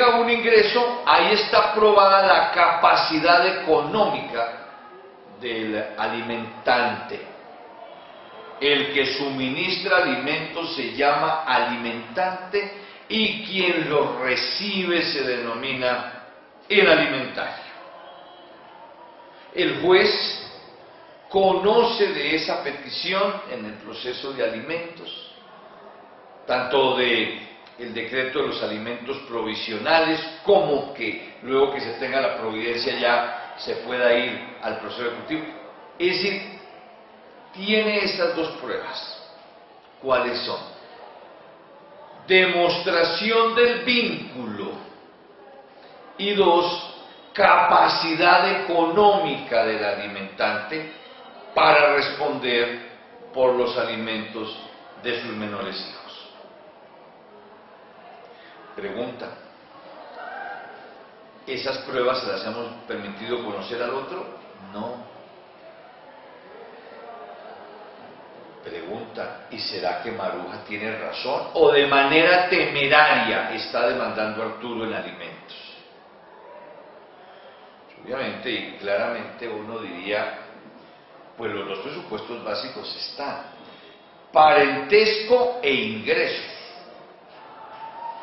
tenga un ingreso, ahí está probada la capacidad económica del alimentante. El que suministra alimentos se llama alimentante y quien los recibe se denomina el alimentario. El juez conoce de esa petición en el proceso de alimentos, tanto de el decreto de los alimentos provisionales, como que luego que se tenga la providencia ya se pueda ir al proceso ejecutivo. Es decir, tiene esas dos pruebas. ¿Cuáles son? Demostración del vínculo y dos, capacidad económica del alimentante para responder por los alimentos de sus menores hijos. Pregunta: ¿esas pruebas se las hemos permitido conocer al otro? No. Pregunta: ¿y será que Maruja tiene razón o de manera temeraria está demandando a Arturo en alimentos? Obviamente y claramente uno diría, pues los dos presupuestos básicos están: parentesco e ingresos,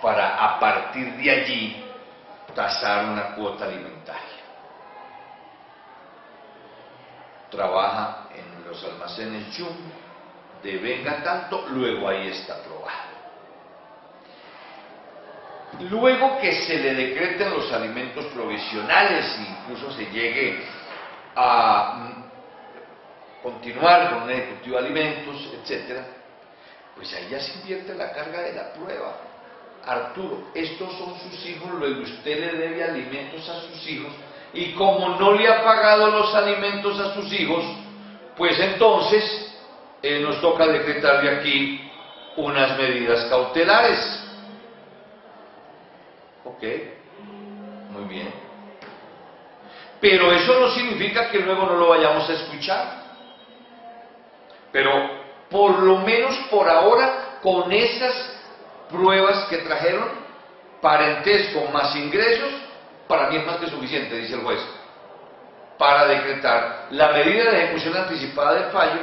para a partir de allí tasar una cuota alimentaria. Trabaja en los almacenes Chum, devenga tanto, luego ahí está aprobado. Luego que se le decreten los alimentos provisionales, incluso se llegue a continuar con un ejecutivo de alimentos, etcétera, pues ahí ya se invierte la carga de la prueba. Arturo, estos son sus hijos, luego usted le debe alimentos a sus hijos, y como no le ha pagado los alimentos a sus hijos, pues entonces nos toca decretarle aquí unas medidas cautelares. Ok, muy bien. Pero eso no significa que luego no lo vayamos a escuchar. Pero por lo menos por ahora, con esas pruebas que trajeron, parentesco más ingresos, para mí es más que suficiente, dice el juez, para decretar la medida de ejecución anticipada del fallo,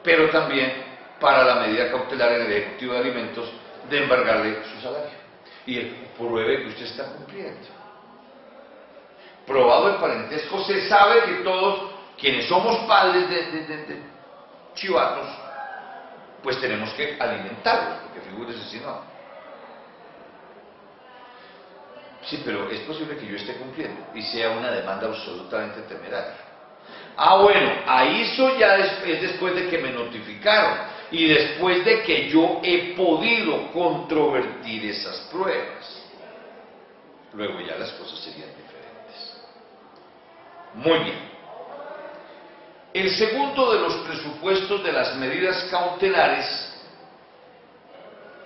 pero también para la medida cautelar en el Ejecutivo de Alimentos de embargarle su salario. Y él pruebe que usted está cumpliendo. Probado el parentesco, se sabe que todos quienes somos padres de chivatos, pues tenemos que alimentarlos, porque figúrese si no. Sí, pero es posible que yo esté cumpliendo y sea una demanda absolutamente temeraria. Ah, bueno, ahí eso ya es después de que me notificaron y después de que yo he podido controvertir esas pruebas. Luego ya las cosas serían diferentes. Muy bien. El segundo de los presupuestos de las medidas cautelares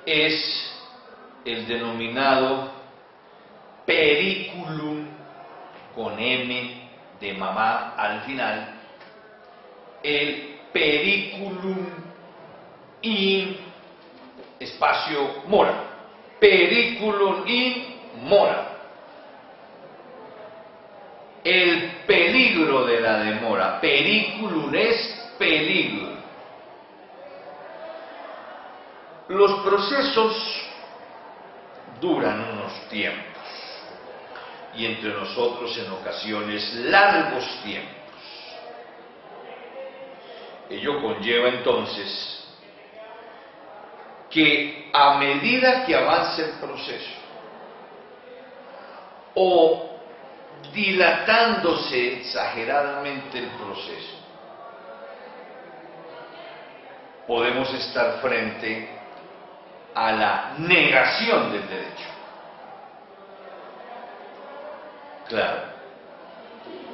es el denominado periculum, con M de mamá al final, el periculum in espacio mora, periculum in mora. El peligro de la demora, periculum es peligro. Los procesos duran unos tiempos, y entre nosotros en ocasiones largos tiempos. Ello conlleva entonces que a medida que avance el proceso, o dilatándose exageradamente el proceso, podemos estar frente a la negación del derecho. Claro,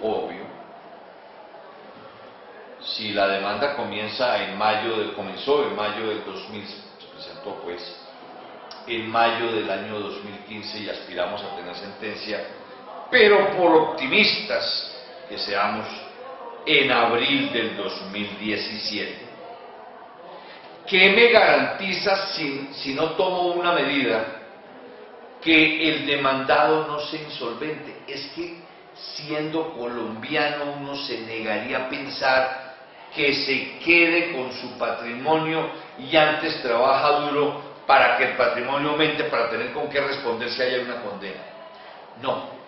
obvio. Si la demanda comenzó en mayo del 2000, se presentó pues en mayo del año 2015 y aspiramos a tener sentencia, pero por optimistas que seamos, en abril del 2017. ¿Qué me garantiza si no tomo una medida que el demandado no sea insolvente. Es que siendo colombiano uno se negaría a pensar que se quede con su patrimonio y antes trabaja duro para que el patrimonio aumente, para tener con qué responder si hay una condena. No.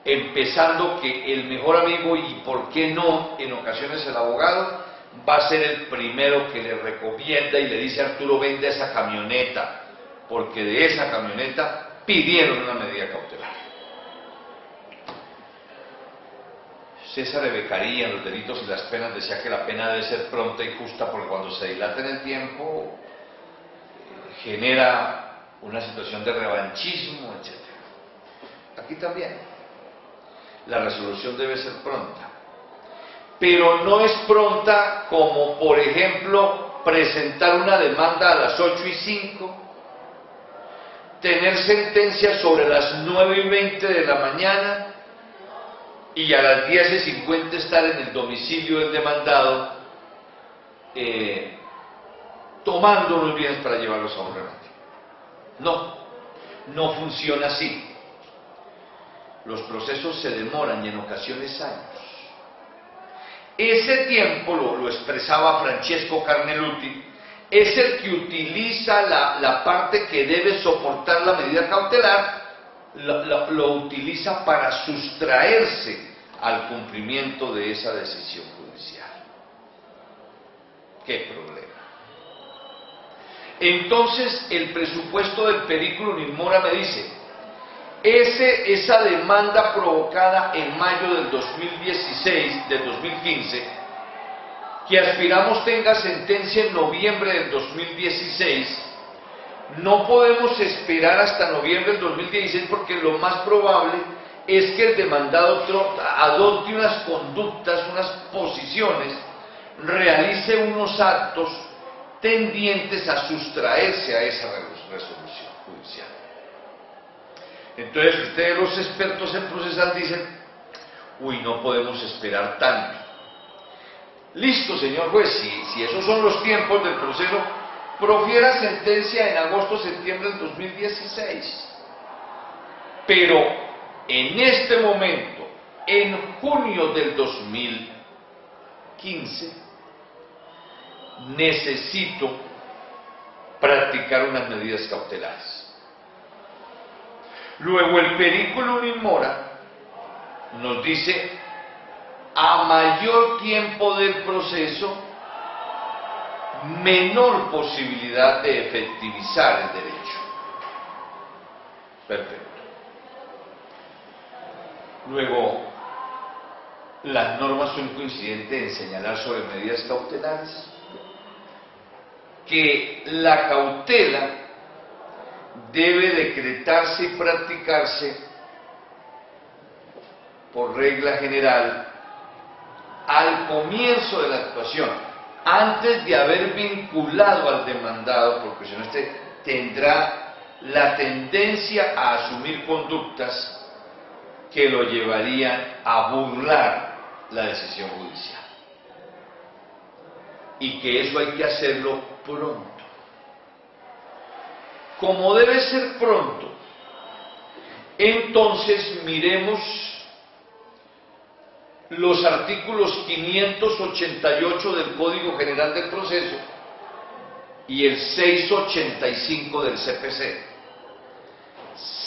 Empezando que el mejor amigo, y por qué no, en ocasiones el abogado, va a ser el primero que le recomienda y le dice: Arturo, vende esa camioneta, porque de esa camioneta pidieron una medida cautelar. César de Beccaria, en Los delitos y las penas, decía que la pena debe ser pronta y justa, porque cuando se dilata en el tiempo genera una situación de revanchismo, etc. Aquí también la resolución debe ser pronta, pero no es pronta como, por ejemplo, presentar una demanda a las 8:05, tener sentencia sobre las 9:20 de la mañana y a las 10:50 estar en el domicilio del demandado tomando unos bienes para llevarlos a un remate. No funciona así. Los procesos se demoran y en ocasiones años. Ese tiempo, lo expresaba Francesco Carneluti, es el que utiliza la parte que debe soportar la medida cautelar, lo utiliza para sustraerse al cumplimiento de esa decisión judicial. ¡Qué problema! Entonces, el presupuesto del periculum in mora me dice: esa demanda provocada en mayo del 2015, que aspiramos tenga sentencia en noviembre del 2016, no podemos esperar hasta noviembre del 2016, porque lo más probable es que el demandado adopte unas conductas, unas posiciones, realice unos actos tendientes a sustraerse a esa resolución judicial. Entonces ustedes, los expertos en procesal, dicen: uy, no podemos esperar tanto. Listo, señor juez, si esos son los tiempos del proceso, profiera sentencia en agosto-septiembre del 2016. Pero en este momento, en junio del 2015, necesito practicar unas medidas cautelares. Luego, el periculum in mora nos dice: a mayor tiempo del proceso, menor posibilidad de efectivizar el derecho. Perfecto. Luego, las normas son coincidentes en señalar sobre medidas cautelares que la cautela debe decretarse y practicarse por regla general al comienzo de la actuación, antes de haber vinculado al demandado, porque si no, tendrá la tendencia a asumir conductas que lo llevarían a burlar la decisión judicial, y que eso hay que hacerlo pronto. Como debe ser pronto, entonces miremos los artículos 588 del Código General del Proceso y el 685 del CPC.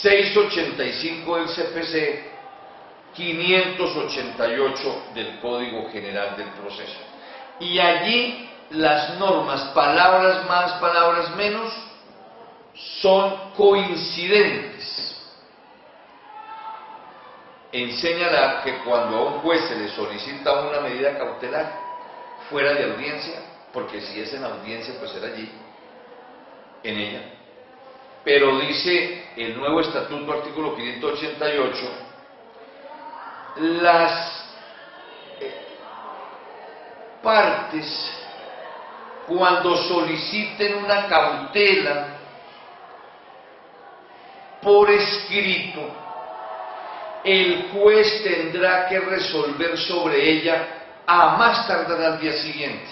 685 del CPC, 588 del Código General del Proceso. Y allí las normas, palabras más, palabras menos, son coincidentes en señalar que cuando a un juez se le solicita una medida cautelar fuera de audiencia, porque si es en audiencia, pues será allí, en ella, pero dice el nuevo estatuto, artículo 588, las partes, cuando soliciten una cautela por escrito, el juez tendrá que resolver sobre ella a más tardar al día siguiente.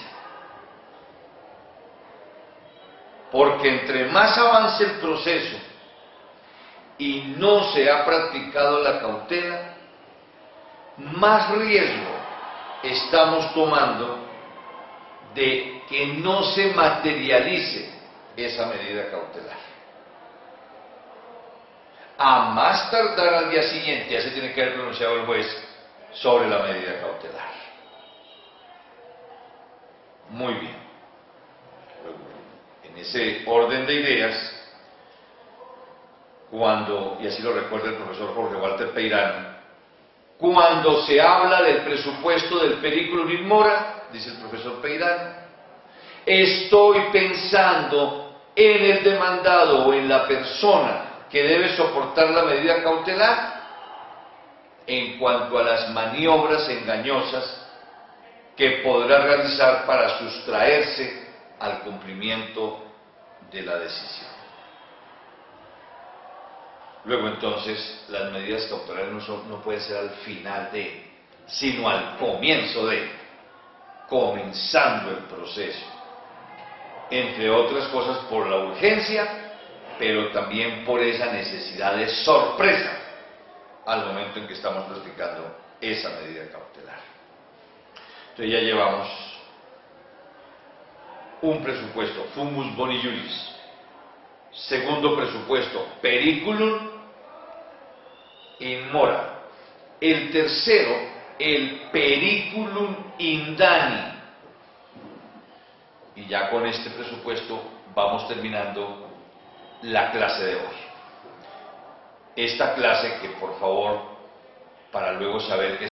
Porque entre más avance el proceso y no se ha practicado la cautela, más riesgo estamos tomando de que no se materialice esa medida cautelar. A más tardar al día siguiente ya se tiene que haber pronunciado el juez sobre la medida cautelar. Muy bien. En ese orden de ideas, cuando, y así lo recuerda el profesor Jorge Walter Peirano, cuando se habla del presupuesto del periculum in mora, dice el profesor Peirano, estoy pensando en el demandado o en la persona que debe soportar la medida cautelar en cuanto a las maniobras engañosas que podrá realizar para sustraerse al cumplimiento de la decisión. Luego entonces las medidas cautelares no pueden ser al final de, sino al comienzo de, comenzando el proceso. Entre otras cosas por la urgencia, pero también por esa necesidad de sorpresa al momento en que estamos practicando esa medida cautelar. Entonces ya llevamos un presupuesto, fumus boni juris. Segundo presupuesto, periculum in mora. El tercero, el periculum in dani. Y ya con este presupuesto vamos terminando la clase de hoy. Esta clase que, por favor, para luego saber que